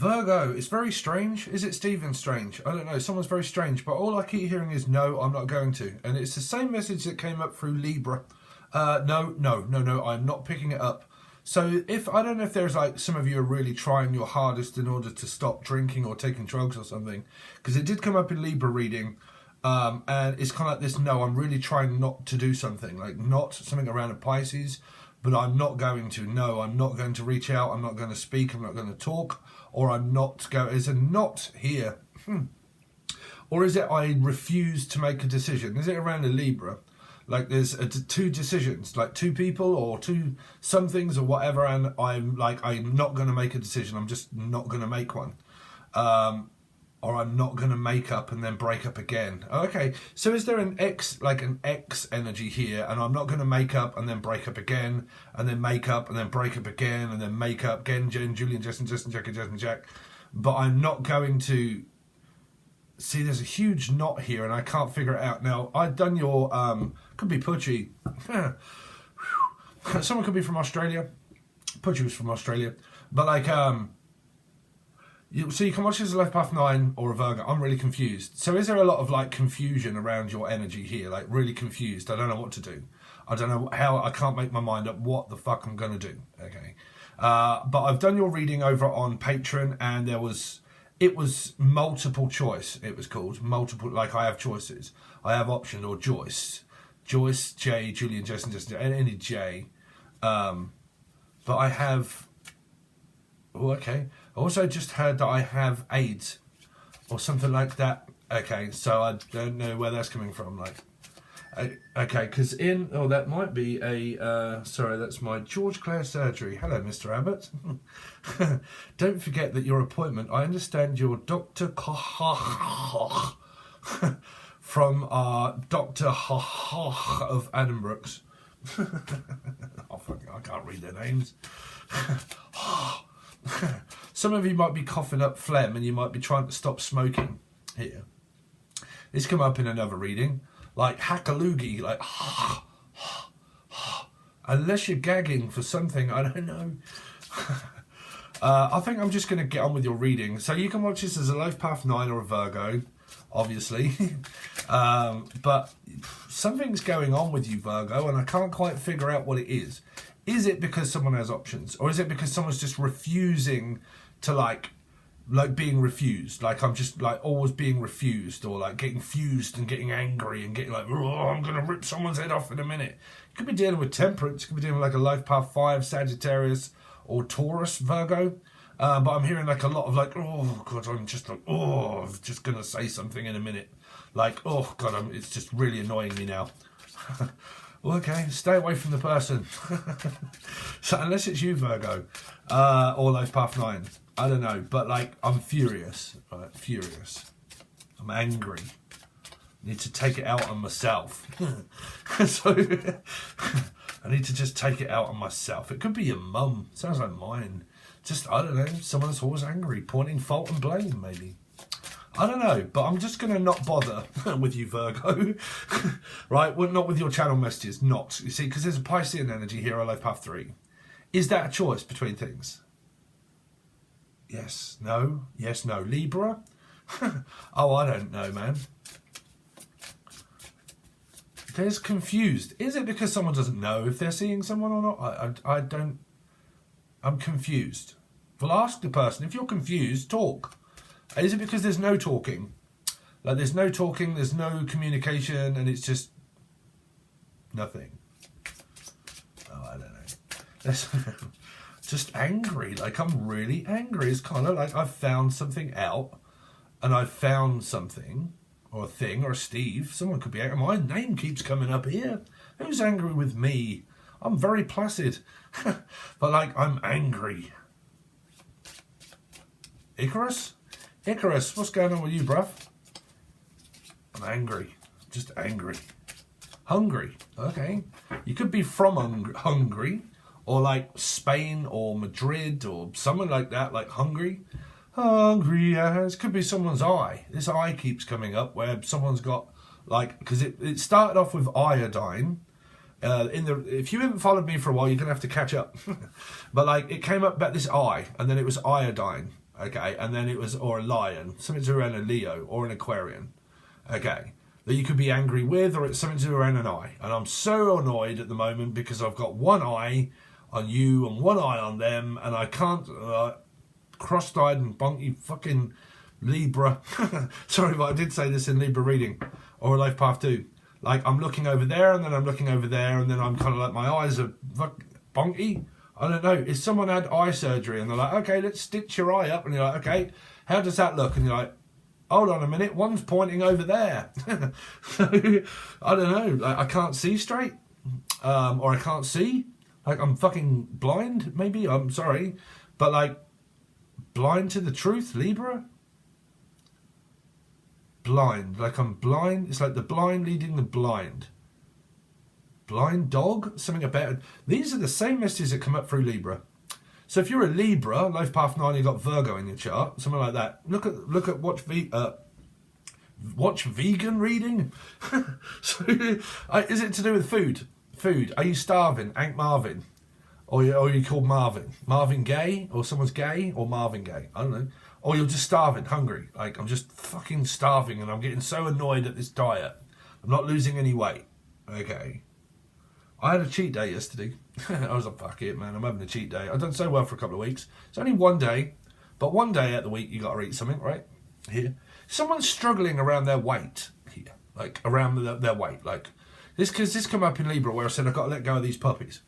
Virgo, it's very strange. Is it Stephen strange? I don't know. Someone's very strange. But all I keep hearing is, no, I'm not going to. And it's the same message that came up through Libra. No, I'm not picking it up. So I don't know if there's like some of you are really trying your hardest in order to stop drinking or taking drugs or something. Because it did come up in Libra reading. And it's kind of like this, no, I'm really trying not to do something. Like not something around a Pisces. But I'm not going to. No, I'm not going to reach out. I'm not going to speak. I'm not going to talk. Or I'm not going. Is a not here? Or is it I refuse to make a decision? Is it around a Libra? Like there's two decisions, like two people or two somethings or whatever, and I'm not going to make a decision. I'm just not going to make one. Or I'm not going to make up and then break up again. Okay, so is there an X energy here, and I'm not going to make up and then break up again, and then make up and then break up again, and then make up again, Jen, Julian, Justin, Jack, and Justin, Jack. But I'm not going to... See, there's a huge knot here, and I can't figure it out. Now, I've done your... could be Pudgy. Someone could be from Australia. Pudgy was from Australia. But like... So you can watch this as a Left Path 9 or a Virgo. I'm really confused. So is there a lot of like confusion around your energy here? Like really confused. I don't know what to do. I don't know how. I can't make my mind up what the fuck I'm going to do. Okay. But I've done your reading over on Patreon, and it was multiple choice. It was called multiple. Like I have choices. I have option or Joyce, J, Julian, Justin, any J. But I have. Oh, okay. I also just heard that I have AIDS or something like that. Okay, so I don't know where that's coming from. Like, okay, because that might be a, sorry, that's my George Clare surgery. Hello, Mr. Abbott. Don't forget that your appointment, I understand you're Dr. from Dr. of Addenbrooke's. Oh, fuck, I can't read their names. Some of you might be coughing up phlegm and you might be trying to stop smoking here. It's come up in another reading. Like hackaloogie, like unless you're gagging for something, I don't know. I think I'm just going to get on with your reading. So you can watch this as a Life Path 9 or a Virgo, obviously. But something's going on with you, Virgo, and I can't quite figure out what it is. Is it because someone has options? Or is it because someone's just refusing to like being refused? Like I'm just like always being refused, or like getting fused and getting angry and getting like, oh, I'm going to rip someone's head off in a minute. You could be dealing with temperance. You could be dealing with like a Life Path 5, Sagittarius or Taurus, Virgo. But I'm hearing like a lot of like, oh God, I'm just like, oh, I'm just going to say something in a minute. Like, oh God, it's just really annoying me now. Okay, stay away from the person. So unless it's you, Virgo, or Life Path 9, I don't know. But like, I'm furious, right? Furious. I'm angry. I need to take it out on myself. So I need to just take it out on myself. It could be your mum. Sounds like mine. Just, I don't know, someone that's always angry, pointing fault and blame, maybe. I don't know, but I'm just going to not bother with you, Virgo. Right? Well, not with your channel messages, not. You see, because there's a Piscean energy here on Life Path 3. Is that a choice between things? Yes, no, yes, no. Libra? Oh, I don't know, man. There's confused. Is it because someone doesn't know if they're seeing someone or not? I don't. I'm confused. Well, ask the person. If you're confused, talk. Is it because there's no talking? Like there's no talking, there's no communication, and it's just nothing. Oh, I don't know. That's just angry. Like I'm really angry. It's kind of like I've found something out, and I've found something, or a thing, or a Steve. Someone could be angry. My name keeps coming up here. Who's angry with me? I'm very placid. But like, I'm angry. Icarus? Icarus, what's going on with you, bruv? I'm angry. Just angry. Hungry. Okay. You could be from Hungary, or like Spain, or Madrid, or somewhere like that, like Hungary. Hungry as. Could be someone's eye. This eye keeps coming up where someone's got, like, because it started off with iodine. If you haven't followed me for a while, you're going to have to catch up. But like, it came up about this eye, and then it was iodine. okay, and then it was, or a lion, something to do around a Leo or an Aquarian, okay, that you could be angry with, or it's something to do around an eye. And I'm so annoyed at the moment because I've got one eye on you and one eye on them, and I can't, cross-eyed and bonky fucking Libra. Sorry, but I did say this in Libra reading, or Life Path 2. Like, I'm looking over there, and then I'm looking over there, and then I'm kind of like, my eyes are bonky. I don't know. If someone had eye surgery, and they're like, okay, let's stitch your eye up, and you're like, okay, how does that look? And you're like, hold on a minute, one's pointing over there. So, I don't know. Like, I can't see straight, or I can't see. Like, I'm fucking blind, maybe. I'm sorry. But, like, blind to the truth, Libra? Blind. Like, I'm blind. It's like the blind leading the blind. Blind dog? Something about it. These are the same messages that come up through Libra. So if you're a Libra, Life Path 9, you've got Virgo in your chart, something like that. Look at watch vegan reading. So, is it to do with food? Food. Are you starving? Hank Marvin. Or are you called Marvin? Marvin Gaye? Or someone's gay? Or Marvin Gaye? I don't know. Or you're just starving, hungry. Like, I'm just fucking starving and I'm getting so annoyed at this diet. I'm not losing any weight. Okay. I had a cheat day yesterday. I was like, fuck it, man. I'm having a cheat day. I've done so well for a couple of weeks. It's only one day. But one day out of the week, you got to eat something, right? Here. Someone's struggling around their weight here. Like, around their weight. Like, because this come up in Libra where I said, I've got to let go of these puppies.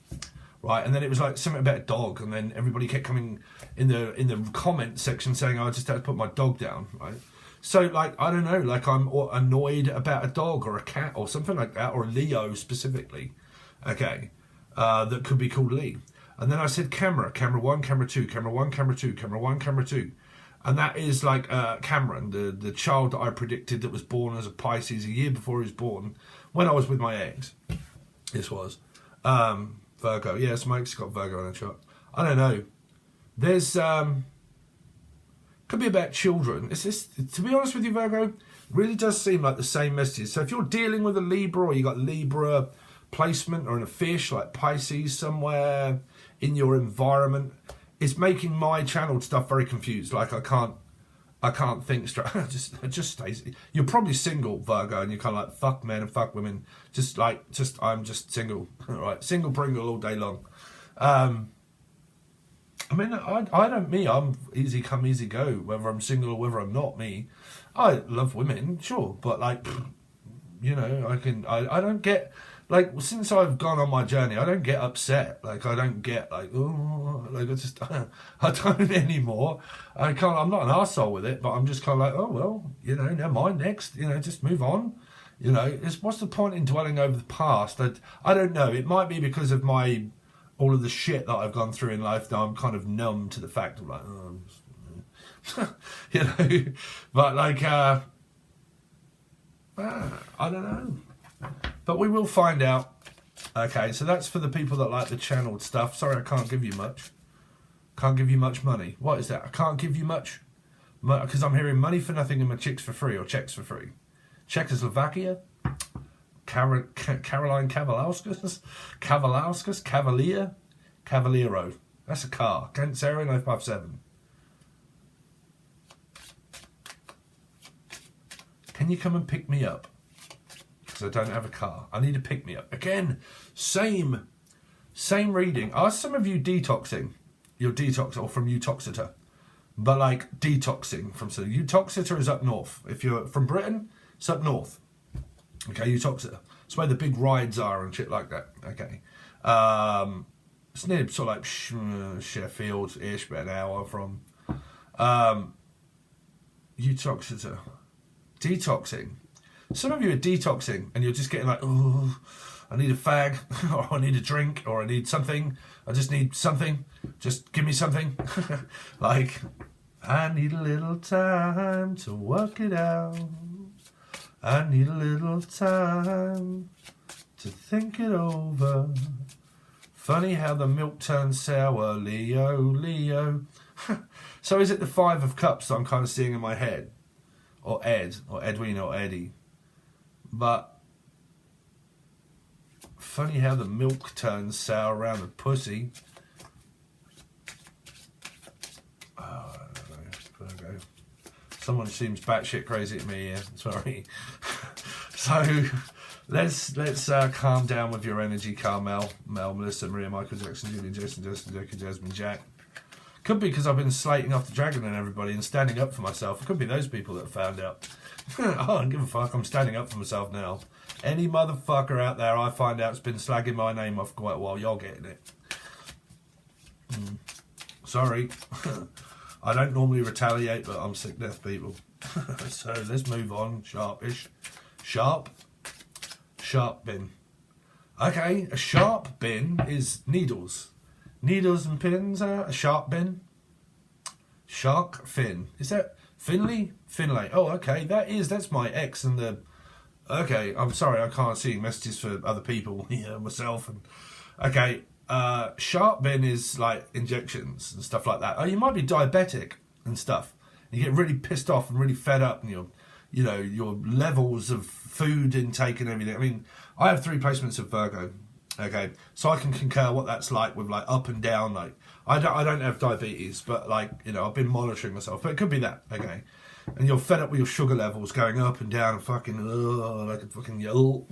Right, and then it was like something about a dog, and then everybody kept coming in the comment section saying, oh, I just had to put my dog down, right? So, like, I don't know, like I'm annoyed about a dog or a cat or something like that, or a Leo specifically, okay, that could be called Lee. And then I said camera 1, camera 2, camera 1, camera 2, camera 1, camera 2. And that is like Cameron, the child that I predicted that was born as a Pisces a year before he was born, when I was with my ex. This was. Virgo. Yes, Mike's got Virgo on the chart. I don't know. There's could be about children. It's just, to be honest with you, Virgo, really does seem like the same messages. So if you're dealing with a Libra, or you got Libra placement, or in a fish like Pisces somewhere in your environment, it's making my channeled stuff very confused. Like I can't think straight. just stays. You're probably single, Virgo, and you're kind of like, fuck men and fuck women. I'm just single. All right, single Pringle all day long. I mean, I don't, I'm easy come, easy go, whether I'm single or whether I'm not, me. I love women, sure, but like, you know, I don't get, like, since I've gone on my journey, I don't get upset. Like, I don't get like, oh, like I don't anymore. I'm not an arsehole with it, but I'm just kind of like, oh, well, you know, never mind, next, you know, just move on. You know, what's the point in dwelling over the past? I don't know. It might be because of all of the shit that I've gone through in life. Now I'm kind of numb to the fact of like, oh, you know, but like, I don't know. But we will find out. Okay, so that's for the people that like the channeled stuff. Sorry, I can't give you much. Can't give you much money. What is that? I can't give you much? Because I'm hearing money for nothing and my chicks for free, or checks for free. Czechoslovakia? Caroline Kavalauskas? Cavaliero. That's a car. Kent Sarah, 957. Can you come and pick me up? Because I don't have a car. I need to pick me up. Again, same reading. Are some of you detoxing? You're detox, or from Utoxeter. But like detoxing from, so Utoxeter is up north. If you're from Britain, it's up north. Okay, Utoxeter. It's where the big rides are and shit like that. Okay. It's near sort of like Sheffield-ish, about an hour from Utoxeter. Detoxing. Some of you are detoxing and you're just getting like, oh, I need a fag, or I need a drink, or I need something. I just need something. Just give me something. Like, I need a little time to work it out. I need a little time to think it over. Funny how the milk turns sour, Leo. So is it the 5 of Cups that I'm kind of seeing in my head? Or Ed, or Edwin, or Eddie. But funny how the milk turns sour around the pussy. Oh, I don't know. someone seems batshit crazy to me here. Sorry. So let's calm down with your energy, Carmel, Mel, Melissa, Maria, Michael, Jackson, Julian, Jason, Jacob, Jasmine, Jack. Could be because I've been slating off the dragon and everybody and standing up for myself. It could be those people that found out. I don't give a fuck. I'm standing up for myself now. Any motherfucker out there I find out's been slagging my name off quite a while, you're getting it. Sorry. I don't normally retaliate, but I'm sick death people. So let's move on. Sharpish. Sharp bin. Okay, a sharp bin is needles. Needles and pins, a sharp bin. Shark fin. Is that Finley? Finlay. Oh, okay, that's my ex and the... Okay, I'm sorry, I can't see messages for other people. Yeah, myself and... Okay, sharp bin is like injections and stuff like that. Oh, you might be diabetic and stuff. You get really pissed off and really fed up and your levels of food intake and everything. I mean, I have 3 placements of Virgo. Okay, so I can concur what that's like with like up and down. Like I don't have diabetes, but like I've been monitoring myself. But it could be that. Okay, and you're fed up with your sugar levels going up and down and fucking like a fucking yell.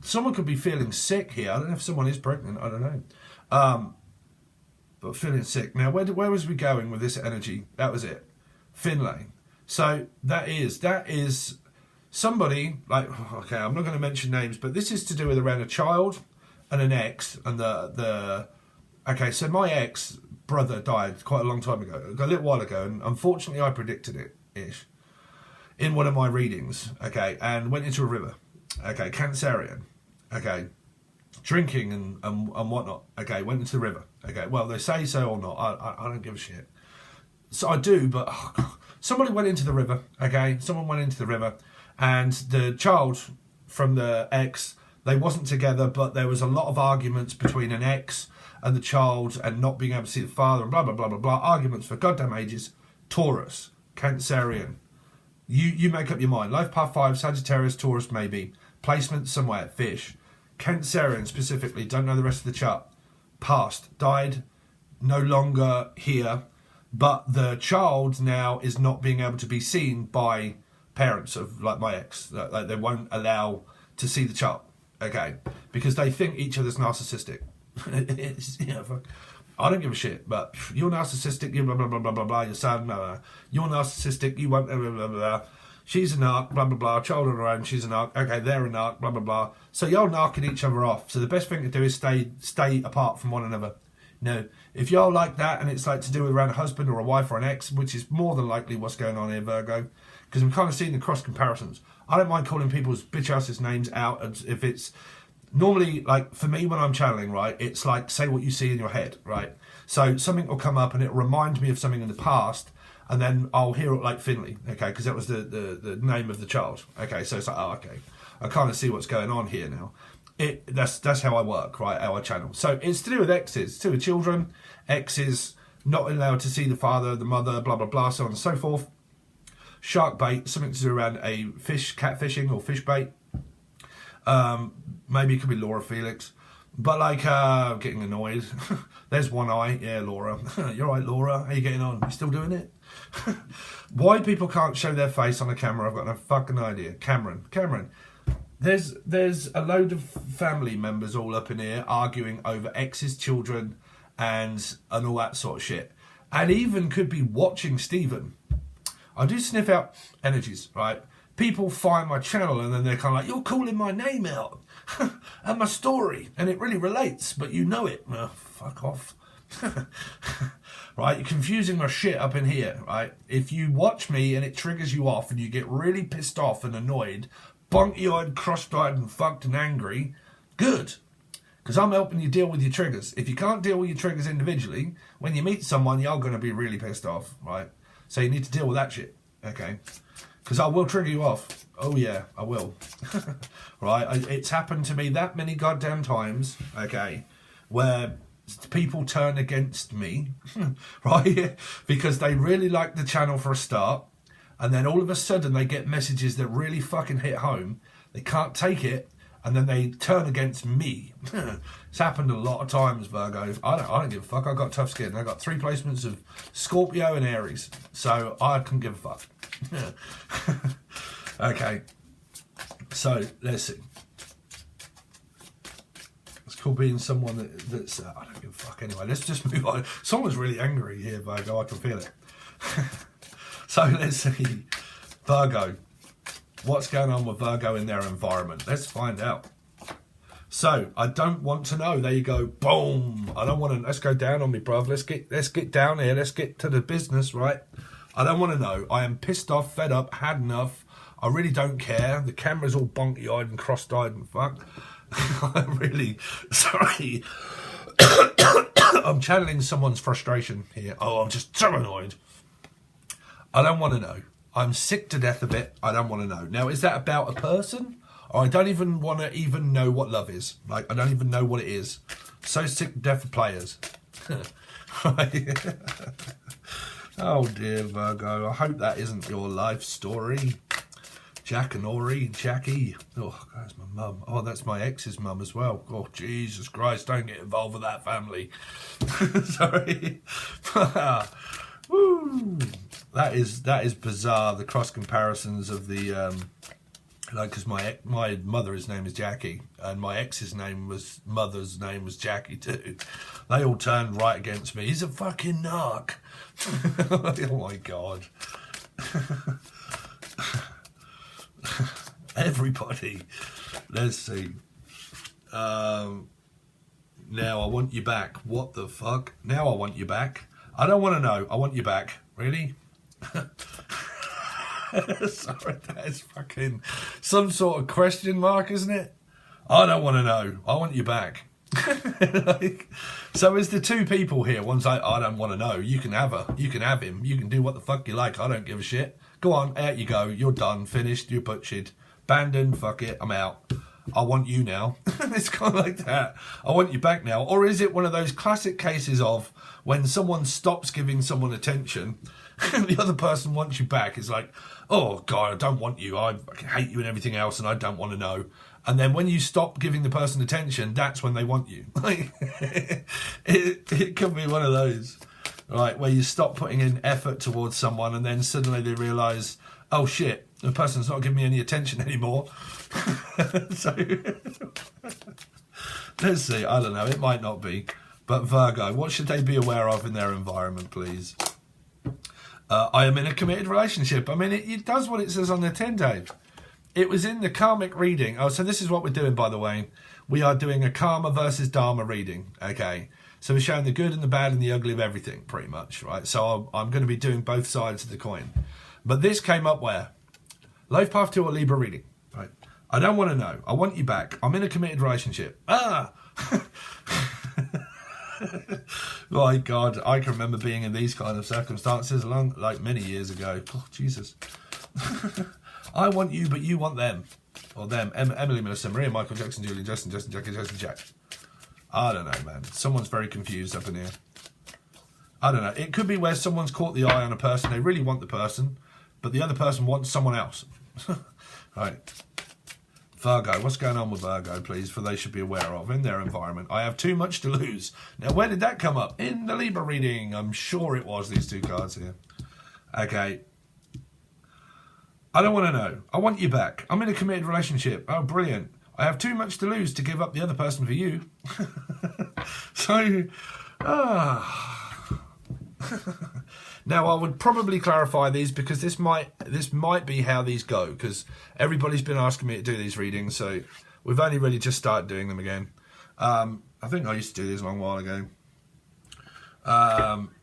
Someone could be feeling sick here. I don't know if someone is pregnant. I don't know. But feeling sick. Now, where was we going with this energy? That was it. Finlay. So that is somebody like, okay, I'm not going to mention names, but this is to do with around a child and an ex and okay, so my ex brother died quite a long time ago, a little while ago, and unfortunately I predicted it ish in one of my readings. Okay, and went into a river. Okay, Cancerian. Okay, drinking and whatnot. Okay, went into the river. Okay, well they say so or not. I don't give a shit. So I do, but somebody went into the river. Okay, someone went into the river, and the child from the ex, they wasn't together, but there was a lot of arguments between an ex and the child, and not being able to see the father, and blah blah blah blah blah. Arguments for goddamn ages. Taurus, Cancerian. You make up your mind. Life path 5, Sagittarius, Taurus, maybe. Placement somewhere, fish. Cancerian specifically, don't know the rest of the chart. Passed, died, no longer here, but the child now is not being able to be seen by parents of like my ex. Like they won't allow to see the child, okay, because they think each other's narcissistic. I don't give a shit, but you're narcissistic, you blah blah blah blah blah blah, your son, blah, blah. You're narcissistic, you won't blah blah blah blah. She's a narc, blah blah blah, child on her own, she's a narc, okay, they're a narc, blah blah blah. So you're narking each other off. So the best thing to do is stay apart from one another. No, if you're like that and it's like to do with around a husband or a wife or an ex, which is more than likely what's going on here, Virgo, because I'm kind of seeing the cross comparisons. I don't mind calling people's bitch asses names out if it's normally, like for me when I'm channeling, right, it's like say what you see in your head, right? So something will come up and it'll remind me of something in the past, and then I'll hear it like Finley, okay, because that was the name of the child, okay, so it's like, oh, okay, I kind of see what's going on here now. That's how I work, right, how I channel. So it's to do with exes, to do with children, exes, not allowed to see the father, the mother, blah, blah, blah, so on and so forth. Shark bait, something to do around a fish, catfishing or fish bait. Maybe it could be Laura Felix. But like, I'm getting annoyed. There's one eye. Yeah, Laura. You're right, Laura. How you getting on? You still doing it? Why people can't show their face on a camera, I've got no fucking idea. Cameron. There's a load of family members all up in here arguing over exes, children, and all that sort of shit. And even could be watching Stephen. I do sniff out energies, right? People find my channel and then they're kind of like, you're calling my name out and my story, and it really relates, but you know it. Oh, fuck off. Right, you're confusing my shit up in here, right? If you watch me and it triggers you off and you get really pissed off and annoyed, bonky-eyed, cross-eyed and fucked and angry, good. Because I'm helping you deal with your triggers. If you can't deal with your triggers individually, when you meet someone, you're going to be really pissed off, right? So you need to deal with that shit, okay? Because I will trigger you off. Oh yeah, I will. Right? It's happened to me that many goddamn times, okay, where people turn against me, right? Because they really like the channel for a start, and then all of a sudden they get messages that really fucking hit home. They can't take it, and then they turn against me. It's happened a lot of times, Virgo. I don't give a fuck. I've got tough skin. I've got 3 placements of Scorpio and Aries, so I couldn't give a fuck. Okay, so let's see. It's called being someone that's I don't give a fuck. Anyway, let's just move on. Someone's really angry here, Virgo. I can feel it. So let's see, Virgo. What's going on with Virgo in their environment? Let's find out. So I don't want to know. There you go. Boom. I don't want to. Let's go down on me, bruv. Let's get down here. Let's get to the business, right? I don't want to know. I am pissed off, fed up, had enough. I really don't care. The camera's all bonky-eyed and cross-eyed and fuck. I'm really sorry. I'm channeling someone's frustration here. Oh, I'm just so annoyed. I don't want to know. I'm sick to death of it. I don't want to know. Now, is that about a person? Or I don't even want to even know what love is. Like, I don't even know what it is. So sick to death of players. Oh, dear, Virgo. I hope that isn't your life story. Jack and Ori, Jackie. Oh, that's my mum. Oh, that's my ex's mum as well. Oh, Jesus Christ, don't get involved with that family. Sorry. Woo. That is bizarre, the cross comparisons of the like, because my mother's name is Jackie and my ex's mother's name was Jackie too. They all turned right against me. He's a fucking narc. Oh my god. Everybody. Let's see. Now I want you back. What the fuck? Now I want you back. I don't want to know. I want you back. Really? Sorry, that is fucking some sort of question mark, isn't it? I don't want to know. I want you back. Like, so is the 2 people here. One's like, I don't want to know. You can have her. You can have him. You can do what the fuck you like. I don't give a shit. Go on, out you go. You're done. Finished. You're butchered. Abandoned. Fuck it. I'm out. I want you now. It's kind of like that. I want you back now. Or is it one of those classic cases of when someone stops giving someone attention and the other person wants you back? It's like, oh, God, I don't want you. I hate you and everything else and I don't want to know. And then when you stop giving the person attention, that's when they want you. Like, it could be one of those, right, where you stop putting in effort towards someone and then suddenly they realise, oh, shit, the person's not giving me any attention anymore. So, let's see. I don't know. It might not be. But Virgo, what should they be aware of in their environment, please? I am in a committed relationship. I mean, it does what it says on the 10 Dave. It was in the karmic reading. Oh, so this is what we're doing, by the way. We are doing a karma versus dharma reading. Okay. So we're showing the good and the bad and the ugly of everything, pretty much, right? So I'm going to be doing both sides of the coin. But this came up where? Life Path 2 or Libra reading, right? I don't want to know. I want you back. I'm in a committed relationship. Ah! My God, I can remember being in these kind of circumstances like many years ago. Oh, Jesus. I want you, but you want them. Or them. Emily, Melissa, Maria, Michael, Jackson, Julie, Justin, Jackie, Justin, Jack. I don't know, man. Someone's very confused up in here. I don't know. It could be where someone's caught the eye on a person. They really want the person, but the other person wants someone else. Right. Virgo, what's going on with Virgo, please, for they should be aware of in their environment? I have too much to lose. Now, where did that come up? In the Libra reading. I'm sure it was these 2 cards here. Okay. I don't want to know. I want you back. I'm in a committed relationship. Oh, brilliant. I have too much to lose to give up the other person for you. So, now I would probably clarify these because this might be how these go, because everybody's been asking me to do these readings, so we've only really just started doing them again. I think I used to do these a long while ago.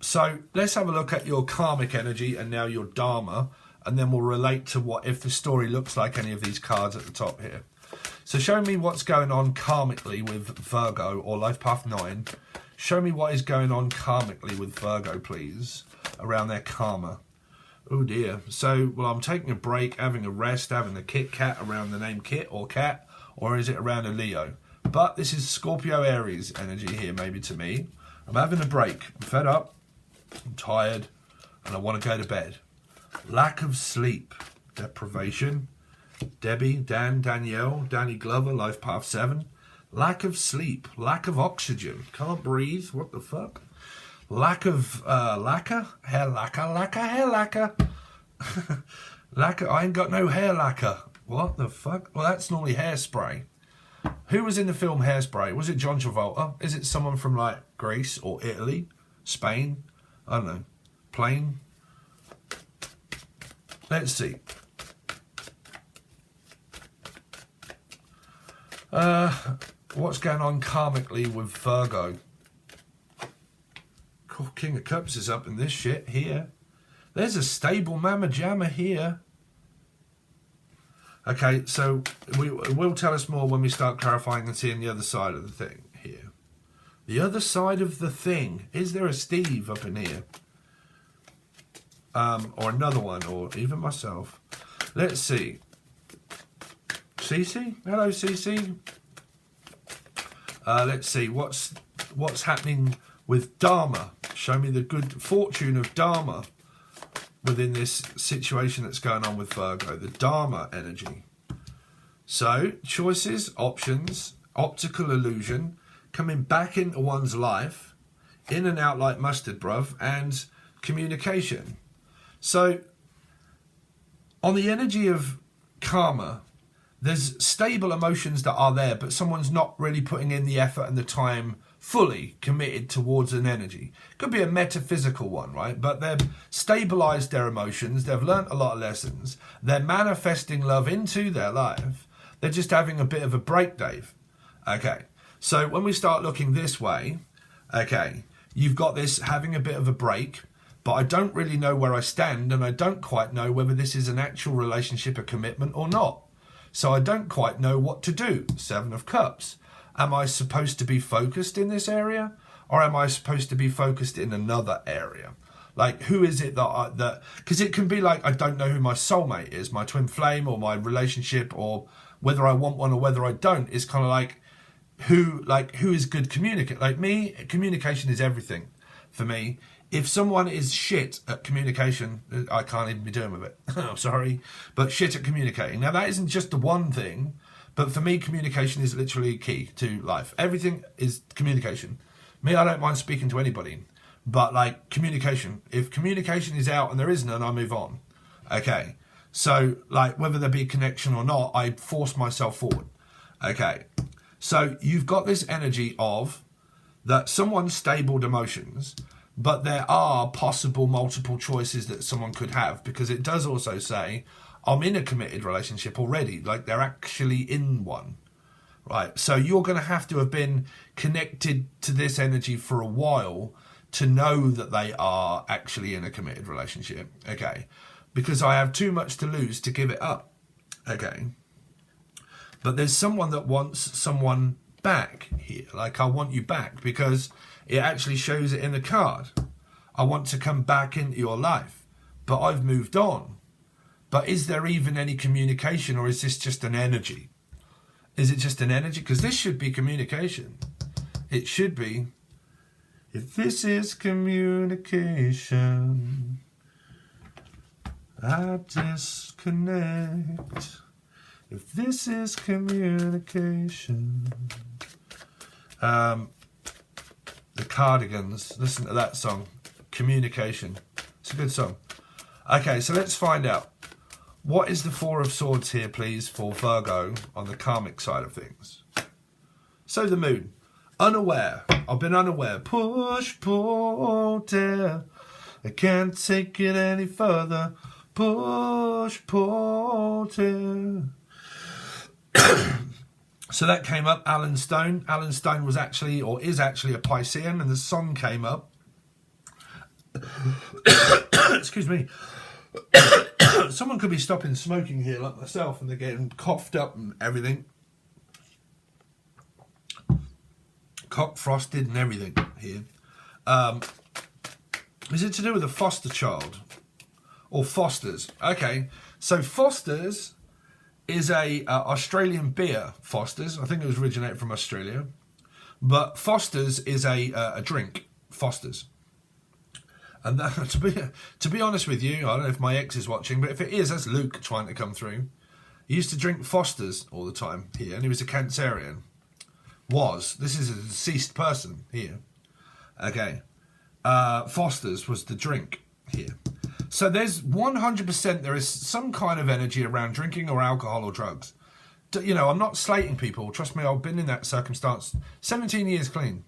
So let's have a look at your karmic energy and now your dharma, and then we'll relate to what if the story looks like any of these cards at the top here. So show me what's going on karmically with Virgo or Life Path 9. Show me what is going on karmically with Virgo, please, around their karma. Oh dear. So, well, I'm taking a break, having a rest, having a Kit Kat around the name Kit or Cat, or is it around a Leo? But this is Scorpio Aries energy here, maybe to me. I'm having a break. I'm fed up, I'm tired, and I want to go to bed. Lack of sleep, deprivation, Debbie, Dan, Danielle, Danny Glover, life path 7. Lack of sleep, lack of oxygen, can't breathe, what the fuck? Lack of lacquer, hair lacquer. Lacquer, I ain't got no hair lacquer. What the fuck? Well, that's normally hairspray. Who was in the film Hairspray? Was it John Travolta? Is it someone from like Greece or Italy? Spain? I don't know. Plain? Let's see. What's going on karmically with Virgo? King of Cups is up in this shit here. There's a stable mama jamma here. Okay, so it will tell us more when we start clarifying and seeing the other side of the thing here. The other side of the thing. Is there a Steve up in here? Or another one, or even myself. Let's see. Cece? Hello, Cece. Let's see. What's happening with Dharma? Show me the good fortune of Dharma within this situation that's going on with Virgo, the Dharma energy. So, choices, options, optical illusion, coming back into one's life, in and out like mustard, bruv, and communication. So, on the energy of karma, there's stable emotions that are there, but someone's not really putting in the effort and the time fully committed towards an energy. Could be a metaphysical one, right? But they've stabilized their emotions. They've learnt a lot of lessons. They're manifesting love into their life. They're just having a bit of a break, Dave. Okay. So when we start looking this way, okay, you've got this having a bit of a break, but I don't really know where I stand, and I don't quite know whether this is an actual relationship, a commitment or not. So I don't quite know what to do. 7 of Cups. Am I supposed to be focused in this area, or am I supposed to be focused in another area? Like, who is it that because it can be like, I don't know who my soulmate is, my twin flame, or my relationship, or whether I want one or whether I don't. Is kind of like who is good communicate. Like me, communication is everything for me. If someone is shit at communication, I can't even be doing with it. I'm sorry, but shit at communicating. Now that isn't just the one thing. But for me, communication is literally key to life. Everything is communication. Me, I don't mind speaking to anybody. But, like, communication. If communication is out and there is none, I move on. Okay. So, like, whether there be a connection or not, I force myself forward. Okay. So, you've got this energy of that someone's stabled emotions, but there are possible multiple choices that someone could have, because it does also say, I'm in a committed relationship already, like they're actually in one, right? So you're going to have been connected to this energy for a while to know that they are actually in a committed relationship, okay? Because I have too much to lose to give it up, okay? But there's someone that wants someone back here, like I want you back, because it actually shows it in the card. I want to come back into your life, but I've moved on. But is there even any communication, or is this just an energy? Is it just an energy? Because this should be communication. It should be. If this is communication, I disconnect. If this is communication. The Cardigans. Listen to that song. Communication. It's a good song. Okay, so let's find out. What is the 4 of Swords here, please, for Virgo on the karmic side of things? So the Moon. Unaware. I've been unaware. Push, pull, tear. I can't take it any further. Push, pull, tear. So that came up, Alan Stone. Alan Stone was actually, or is actually, a Piscean, and the song came up. Excuse me. Someone could be stopping smoking here like myself, and they're getting coughed up and everything. Cock frosted and everything here. Is it to do with a foster child? Or Foster's? Okay, so Foster's is a Australian beer, Foster's. I think it was originated from Australia. But Foster's is a drink, Foster's. And that, to be honest with you, I don't know if my ex is watching, but if it is, that's Luke trying to come through. He used to drink Foster's all the time here, and he was a Cancerian. This is a deceased person here. Okay. Foster's was the drink here. So there's 100% there is some kind of energy around drinking or alcohol or drugs. You know, I'm not slating people. Trust me, I've been in that circumstance. 17 years clean.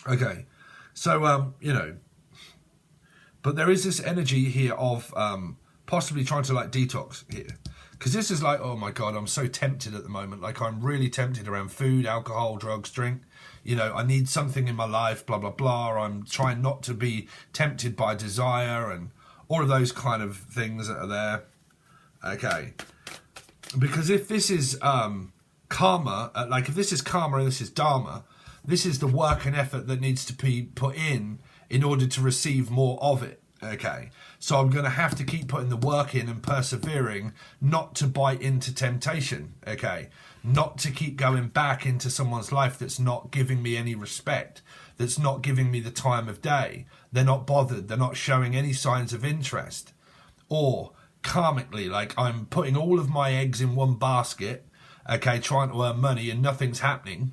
Okay. So, you know, but there is this energy here of possibly trying to like detox here. Because this is like, oh my God, I'm so tempted at the moment. Like I'm really tempted around food, alcohol, drugs, drink. You know, I need something in my life, blah, blah, blah. I'm trying not to be tempted by desire and all of those kind of things that are there. Okay. Because if this is karma, like if this is karma and this is dharma, this is the work and effort that needs to be put in order to receive more of it. Okay, so I'm going to have to keep putting the work in and persevering, not to bite into temptation. Okay, not to keep going back into someone's life that's not giving me any respect, that's not giving me the time of day. They're not bothered. They're not showing any signs of interest. Or karmically, like I'm putting all of my eggs in one basket, okay, trying to earn money and nothing's happening.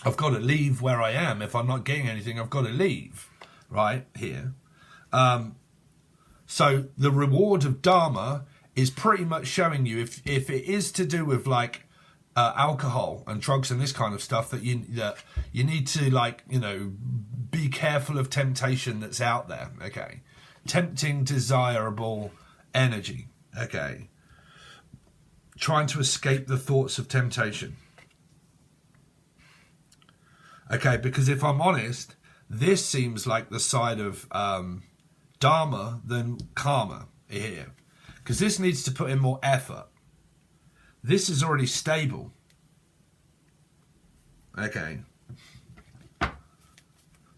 I've got to leave where I am. If I'm not getting anything, I've got to leave, right, here. So the reward of Dharma is pretty much showing you if it is to do with like alcohol and drugs and this kind of stuff that you need to like, you know, be careful of temptation that's out there. Okay. Tempting, desirable energy. Okay. Trying to escape the thoughts of temptation. Okay, because if I'm honest, this seems like the side of Dharma than karma here. Because this needs to put in more effort. This is already stable. Okay.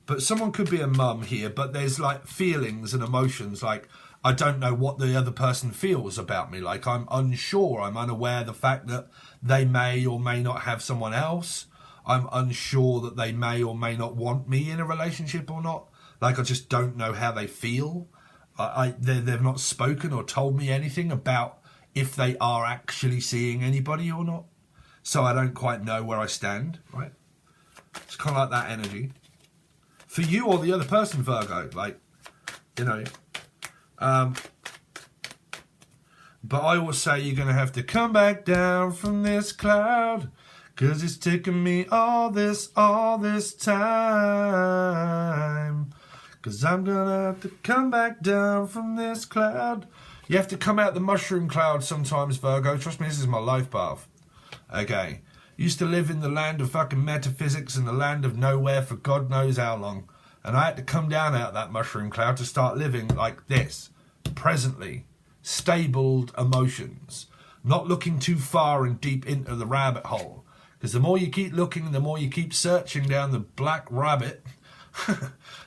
But someone could be a mum here, but there's like feelings and emotions like, I don't know what the other person feels about me. Like I'm unsure, I'm unaware of the fact that they may or may not have someone else. I'm unsure that they may or may not want me in a relationship or not. Like I just don't know how they feel. They've not spoken or told me anything about if they are actually seeing anybody or not. So I don't quite know where I stand, right? It's kind of like that energy. For you or the other person, Virgo, like, you know. But I will say you're going to have to come back down from this cloud. 'Cause it's taken me all this time. 'Cause I'm gonna have to come back down from this cloud. You have to come out the mushroom cloud sometimes, Virgo. Trust me, this is my life path. Okay. Used to live in the land of fucking metaphysics and the land of nowhere for God knows how long. And I had to come down out of that mushroom cloud to start living like this. Presently. Stabled emotions. Not looking too far and deep into the rabbit hole. Because the more you keep looking, the more you keep searching down the black rabbit,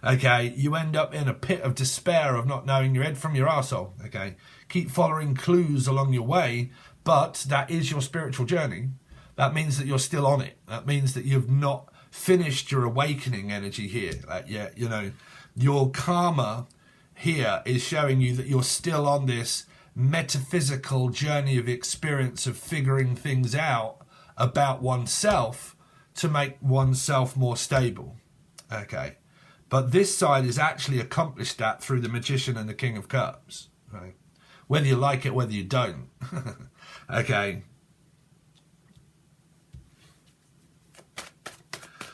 okay, you end up in a pit of despair of not knowing your head from your arsehole, okay? Keep following clues along your way, but that is your spiritual journey. That means that you're still on it. That means that you've not finished your awakening energy here. Yeah, you know, your karma here is showing you that you're still on this metaphysical journey of experience of figuring things out about oneself to make oneself more stable. Okay. But this side has actually accomplished that through the Magician and the King of Cups. Right? Whether you like it, whether you don't. Okay.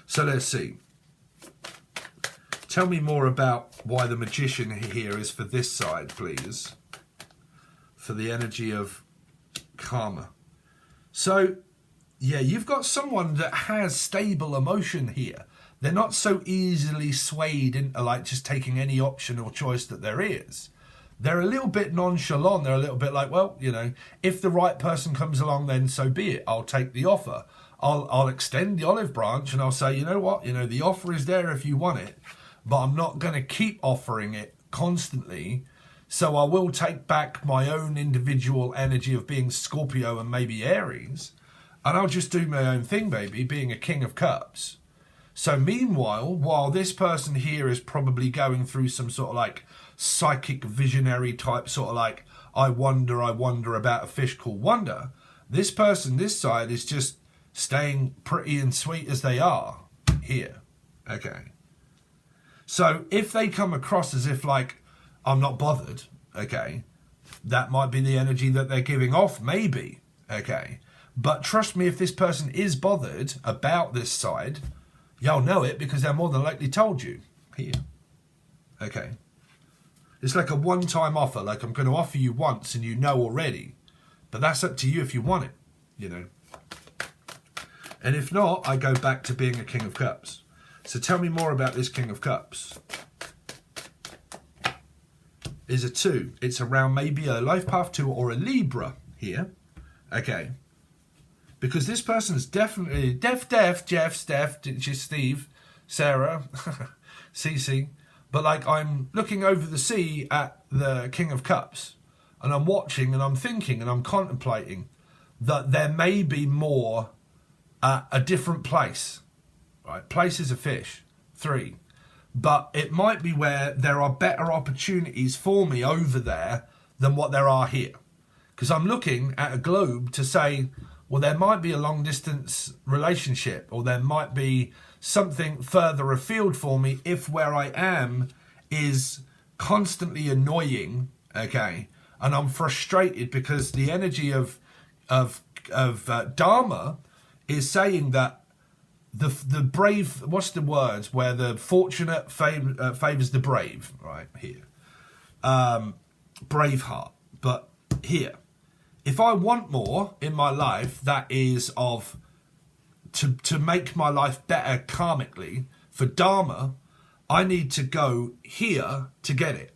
So let's see. Tell me more about why the Magician here is for this side, please. For the energy of karma. So, yeah, you've got someone that has stable emotion here. They're not so easily swayed into like just taking any option or choice that there is. They're a little bit nonchalant. They're a little bit like, well, you know, if the right person comes along, then so be it. I'll take the offer. I'll extend the olive branch and I'll say, you know what, you know, the offer is there if you want it, but I'm not going to keep offering it constantly. So I will take back my own individual energy of being Scorpio and maybe Aries. And I'll just do my own thing, baby, being a King of Cups. So meanwhile, while this person here is probably going through some sort of like psychic visionary type sort of like, I wonder about a fish called Wonder, This person, this side, is just staying pretty and sweet as they are here. Okay. So if they come across as if like, I'm not bothered, okay, that might be the energy that they're giving off, maybe, okay. But trust me, if this person is bothered about this side, you'll know it because they're more than likely told you here. Okay. It's like a one-time offer, like I'm going to offer you once and you know already. But that's up to you if you want it, you know. And if not, I go back to being a King of Cups. So tell me more about this King of Cups. Is a 2. It's around maybe a life path 2 or a Libra here. Okay. Because this person's definitely Jeff, Steph, Steve, Sarah, Cece. But like I'm looking over the sea at the King of Cups. And I'm watching and I'm thinking and I'm contemplating that there may be more at a different place. Right? Place is a fish. 3. But it might be where there are better opportunities for me over there than what there are here. Because I'm looking at a globe to say, well, there might be a long distance relationship or there might be something further afield for me if where I am is constantly annoying, okay, and I'm frustrated because the energy of Dharma is saying that the brave, what's the words, where the fortunate favours the brave, right, here. Braveheart. But here, if I want more in my life that is of, to make my life better karmically, for Dharma, I need to go here to get it,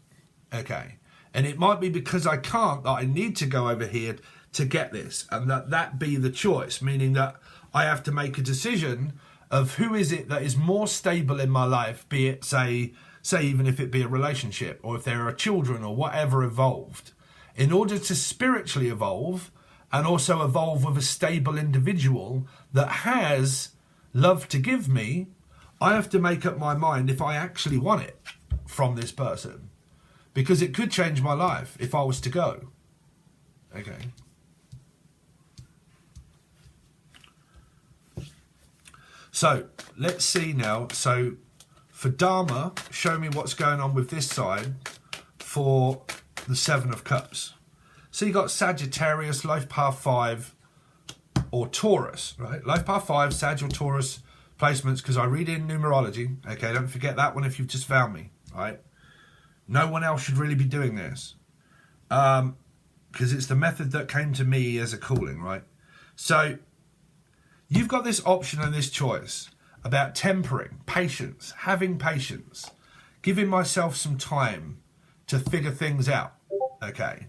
okay? And it might be because I can't that I need to go over here to get this, and that be the choice, meaning that I have to make a decision of who is it that is more stable in my life, be it, say even if it be a relationship, or if there are children or whatever evolved. In order to spiritually evolve, and also evolve with a stable individual that has love to give me, I have to make up my mind if I actually want it from this person. Because it could change my life if I was to go. Okay. So, let's see now. So, for Dharma, show me what's going on with this side for the 7 of Cups. So, you got Sagittarius, Life Path 5, or Taurus, right? Life Path 5, Sag or Taurus placements, because I read in numerology. Okay, don't forget that one if you've just found me, right? No one else should really be doing this. Because it's the method that came to me as a calling, right? So, you've got this option and this choice about tempering, patience, having patience, giving myself some time to figure things out, okay?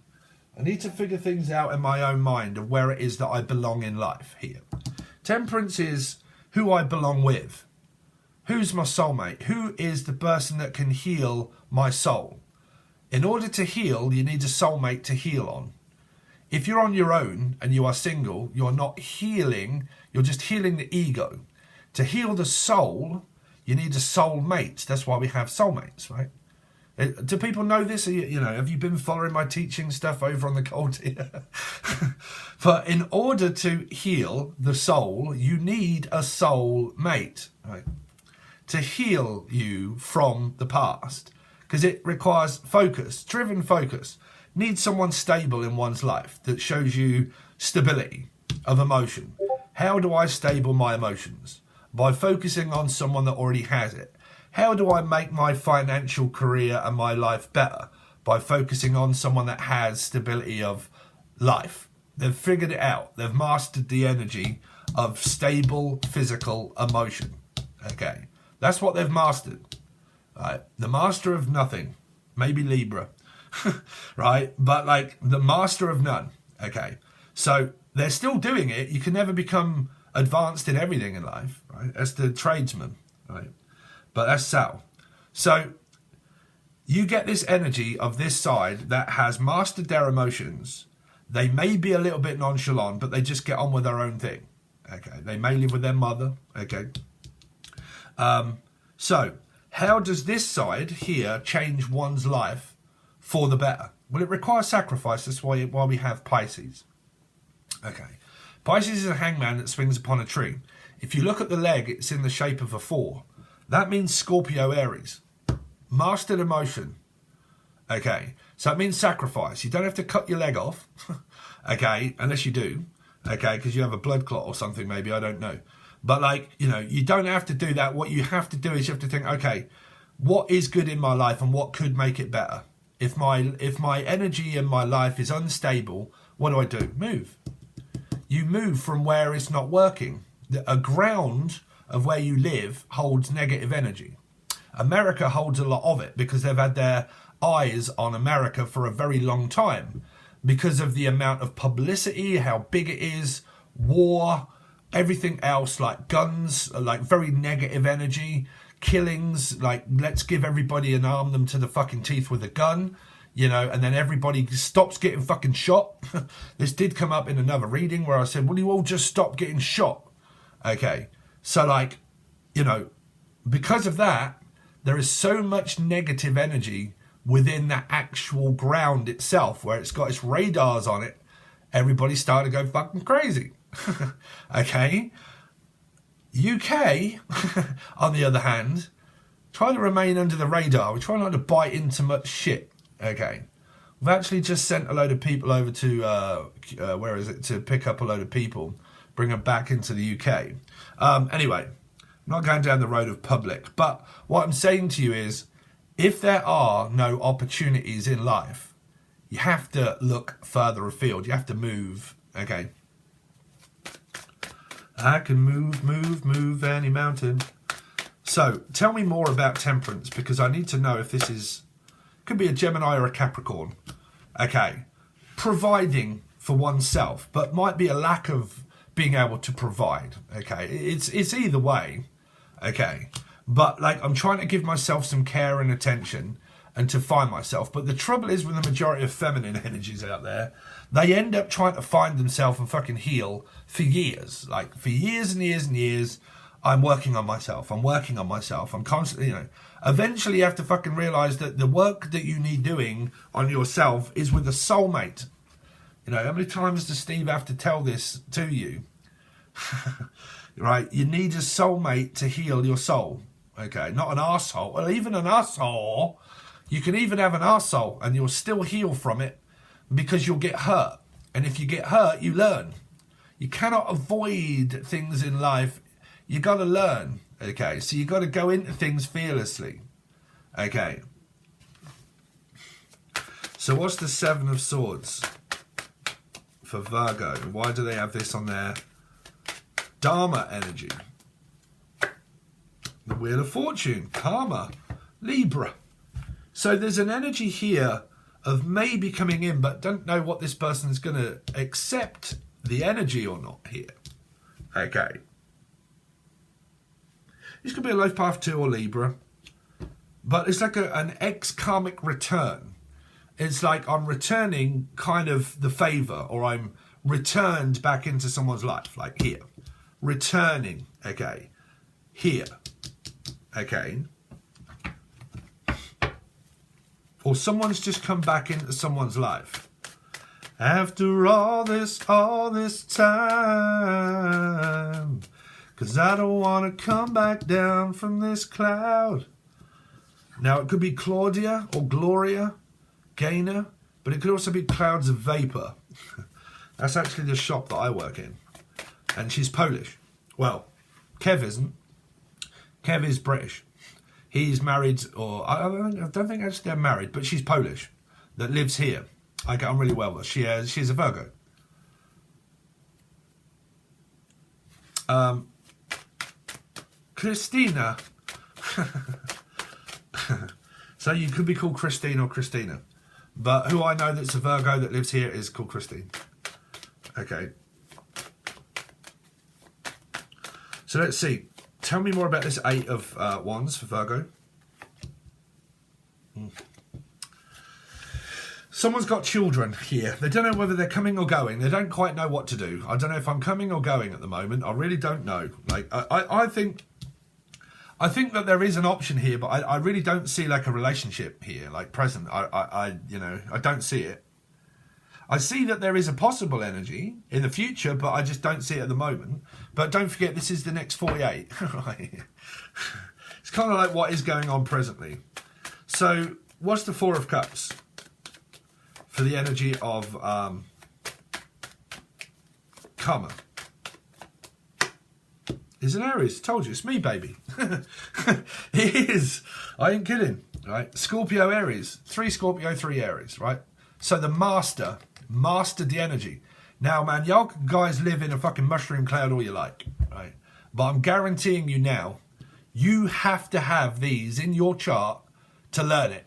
I need to figure things out in my own mind of where it is that I belong in life here. Temperance is who I belong with. Who's my soulmate? Who is the person that can heal my soul? In order to heal, you need a soulmate to heal on. If you're on your own and you are single, you're not healing, you're just healing the ego. To heal the soul, you need a soulmate. That's why we have soulmates, right? Do people know this? You know, have you been following my teaching stuff over on the cult here? But in order to heal the soul, you need a soulmate, right? To heal you from the past. Because it requires focus, driven focus. Need someone stable in one's life that shows you stability of emotion. How do I stable my emotions? By focusing on someone that already has it. How do I make my financial career and my life better? By focusing on someone that has stability of life. They've figured it out. They've mastered the energy of stable physical emotion. Okay, that's what they've mastered. Right? The master of nothing, maybe Libra. Right? But like the master of none. Okay. So they're still doing it. You can never become advanced in everything in life. Right? That's the tradesman. Right? But that's Sal. So you get this energy of this side that has mastered their emotions. They may be a little bit nonchalant, but they just get on with their own thing. Okay. They may live with their mother. Okay. So how does this side here change one's life for the better? Well, it requires sacrifice. That's why we have Pisces. Okay. Pisces is a hangman that swings upon a tree. If you look at the leg, it's in the shape of a 4. That means Scorpio Aries. Mastered emotion. Okay, so it means sacrifice. You don't have to cut your leg off. Okay, unless you do. Okay, because you have a blood clot or something maybe, I don't know. But like, you know, you don't have to do that. What you have to do is you have to think, okay, what is good in my life and what could make it better? If my energy in my life is unstable, what do? Move. You move from where it's not working. A ground of where you live holds negative energy. America holds a lot of it because they've had their eyes on America for a very long time because of the amount of publicity, how big it is, war, everything else, like guns, like very negative energy, killings, like let's give everybody and arm them to the fucking teeth with a gun, you know, and then everybody stops getting fucking shot. This did come up in another reading where I said, will you all just stop getting shot? Okay, so like, you know, because of that, there is so much negative energy within that actual ground itself where it's got its radars on it. Everybody started to go fucking crazy. Okay. UK, on the other hand, try to remain under the radar. We try not to bite into much shit. Okay. We've actually just sent a load of people over to, where is it, to pick up a load of people, bring them back into the UK. Anyway, I'm not going down the road of public, but what I'm saying to you is, if there are no opportunities in life, you have to look further afield. You have to move. Okay. I can move any mountain. So tell me more about temperance, because I need to know if this is, could be a Gemini or a Capricorn. Okay. Providing for oneself, but might be a lack of being able to provide. Okay. It's either way. Okay. But like, I'm trying to give myself some care and attention and to find myself. But the trouble is with the majority of feminine energies out there, they end up trying to find themselves and fucking heal for years. Like for years and years and years, I'm working on myself. I'm working on myself. I'm constantly, you know, eventually you have to fucking realize that the work that you need doing on yourself is with a soulmate. You know, how many times does Steve have to tell this to you? Right? You need a soulmate to heal your soul. Okay, not an arsehole. Well, even an arsehole, you can even have an arsehole and you'll still heal from it because you'll get hurt. And if you get hurt, you learn. You cannot avoid things in life. You got to learn. Okay, so you got to go into things fearlessly. Okay. So what's the 7 of Swords for Virgo? Why do they have this on their Dharma energy? The Wheel of Fortune, Karma, Libra. So there's an energy here of maybe coming in, but don't know what this person's going to accept the energy or not here. Okay. This could be a life path 2 or Libra. But it's like an ex-karmic return. It's like I'm returning kind of the favour, or I'm returned back into someone's life, like here. Returning, okay. Here. Okay. Or someone's just come back into someone's life. After all this time, 'cause I don't want to come back down from this cloud. Now, it could be Claudia or Gloria Gaynor, but it could also be clouds of vapor. That's actually the shop that I work in. And she's Polish. Well, Kev isn't. Kev is British. He's married, or I don't think actually they're married, but she's Polish, that lives here. I get on really well with her. She's a Virgo. Christina. So you could be called Christine or Christina. But who I know that's a Virgo that lives here is called Christine. Okay. So let's see. Tell me more about this 8 of Wands for Virgo. Someone's got children here. They don't know whether they're coming or going. They don't quite know what to do. I don't know if I'm coming or going at the moment. I really don't know. Like I think that there is an option here, but I really don't see like a relationship here, like present. I you know, I don't see it. I see that there is a possible energy in the future, but I just don't see it at the moment. But don't forget, this is the next 48. Right? It's kind of like what is going on presently. So what's the Four of Cups for the energy of karma? Is an Aries. Told you, it's me, baby. It is. I ain't kidding. Right? Scorpio, Aries. 3 Scorpio, 3 Aries. Right? So the mastered the energy. Now, man, y'all guys live in a fucking mushroom cloud all you like. Right? But I'm guaranteeing you now, you have to have these in your chart to learn it.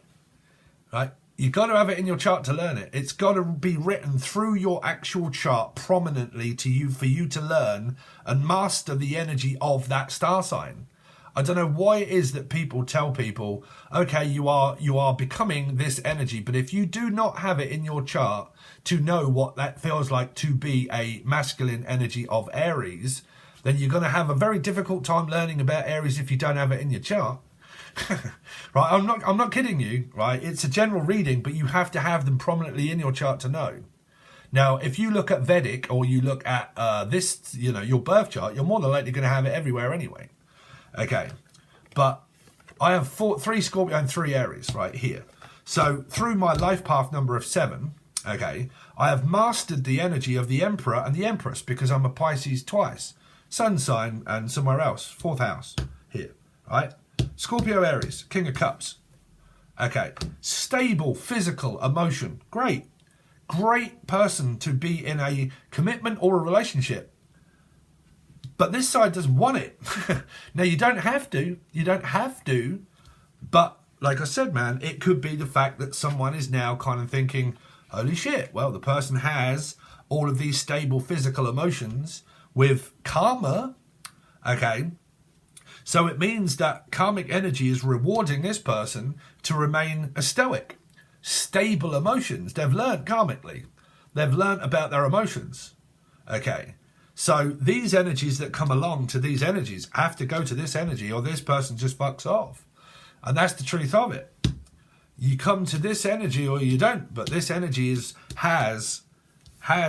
Right? You've got to have it in your chart to learn it. It's got to be written through your actual chart prominently to you for you to learn and master the energy of that star sign. I don't know why it is that people tell people, okay, you are becoming this energy, but if you do not have it in your chart to know what that feels like to be a masculine energy of Aries, then you're going to have a very difficult time learning about Aries if you don't have it in your chart. Right, I'm not kidding you, right? It's a general reading, but you have to have them prominently in your chart to know. Now, if you look at Vedic or you look at this, your birth chart, you're more than likely going to have it everywhere anyway. Okay, but I have 3 Scorpio and 3 Aries right here. So through my life path number of 7, okay, I have mastered the energy of the Emperor and the Empress because I'm a Pisces twice. Sun sign and somewhere else, 4th house here, right? Scorpio, Aries, King of Cups. Okay, stable physical emotion. Great person to be in a commitment or a relationship. But this side doesn't want it. Now, you don't have to, but like I said, man, it could be the fact that someone is now kind of thinking, holy shit, well, the person has all of these stable physical emotions with karma, okay? So it means that karmic energy is rewarding this person to remain a stoic, stable emotions. They've learned karmically. They've learned about their emotions, okay? So these energies that come along to these energies have to go to this energy or this person just fucks off. And that's the truth of it. You come to this energy or you don't, but this energy has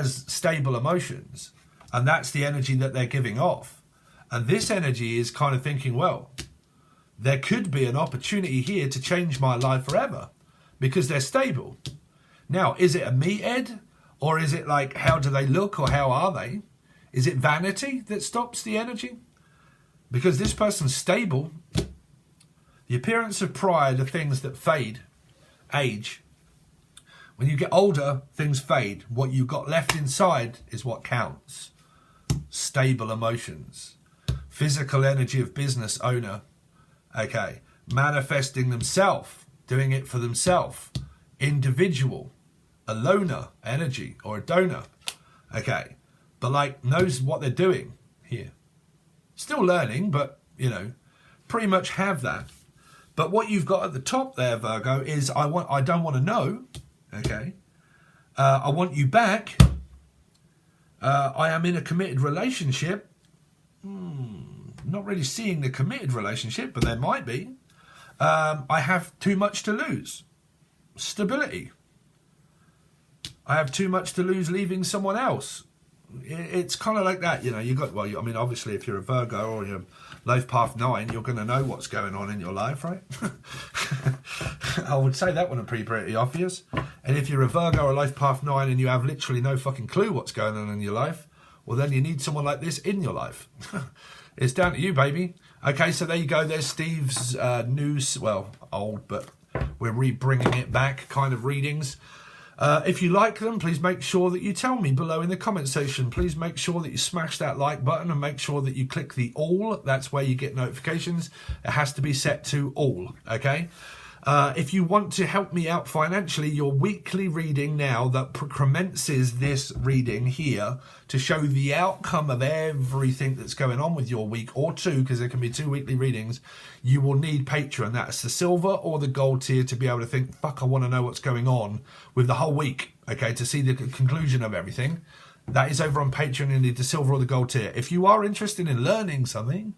stable emotions. And that's the energy that they're giving off. And this energy is kind of thinking, well, there could be an opportunity here to change my life forever because they're stable. Now, is it a meathead or is it like, how do they look or how are they? Is it vanity that stops the energy? Because this person's stable. The appearance of pride are things that fade, age. When you get older, things fade. What you got left inside is what counts. Stable emotions. Physical energy of business owner. Okay. Manifesting themselves. Doing it for themselves. Individual. A loner energy or a donor. Okay. But like knows what they're doing here. Still learning, but pretty much have that. But what you've got at the top there, Virgo, is I don't want to know. Okay. I want you back. I am in a committed relationship. Not really seeing the committed relationship, but there might be. I have too much to lose. Stability. I have too much to lose leaving someone else. It's kind of like that, you got, well, I mean, obviously if you're a Virgo or you're life path 9, you're going to know what's going on in your life, right? I would say that one would be pretty obvious. And if you're a Virgo or life path 9 and you have literally no fucking clue what's going on in your life, well, then you need someone like this in your life. It's down to you, baby. Okay, so there you go. There's Steve's news, well, old, but we're re-bringing it back kind of readings. If you like them, please make sure that you tell me below in the comment section. Please make sure that you smash that like button and make sure that you click the all. That's where you get notifications. It has to be set to all, okay? If you want to help me out financially, your weekly reading now that commences this reading here to show the outcome of everything that's going on with your week, or 2, because there can be 2 weekly readings, you will need Patreon. That's the silver or the gold tier to be able to think, fuck, I want to know what's going on with the whole week, okay, to see the conclusion of everything. That is over on Patreon. You need the silver or the gold tier. If you are interested in learning something,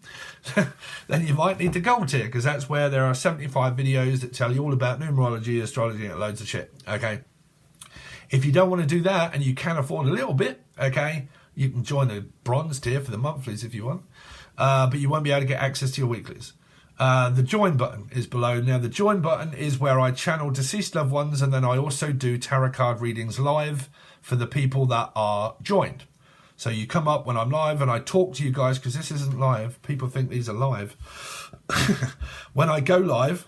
then you might need the gold tier, because that's where there are 75 videos that tell you all about numerology, astrology, and loads of shit. Okay. If you don't want to do that and you can afford a little bit, okay, you can join the bronze tier for the monthlies if you want, but you won't be able to get access to your weeklies. The join button is below. Now, the join button is where I channel deceased loved ones, and then I also do tarot card readings live for the people that are joined. So you come up when I'm live and I talk to you guys, because this isn't live. People think these are live. When I go live,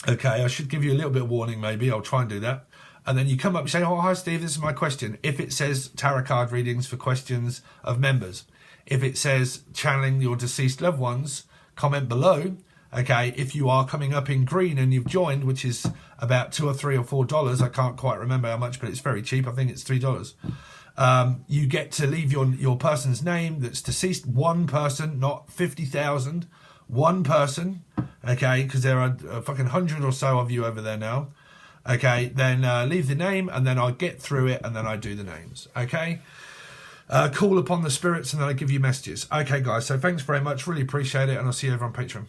okay, I should give you a little bit of warning maybe. I'll try and do that. And then you come up and say, oh, hi, Steve, this is my question. If it says tarot card readings for questions of members, if it says channeling your deceased loved ones, comment below. Okay, if you are coming up in green and you've joined, which is about $2 or $3 or $4, I can't quite remember how much, but it's very cheap. I think it's $3. You get to leave your person's name that's deceased. One person, not 50,000. One person, okay, because there are a fucking 100 or so of you over there now. Okay, then leave the name, and then I get through it, and then I do the names. Okay, call upon the spirits, and then I give you messages. Okay, guys, so thanks very much. Really appreciate it, and I'll see you over on Patreon.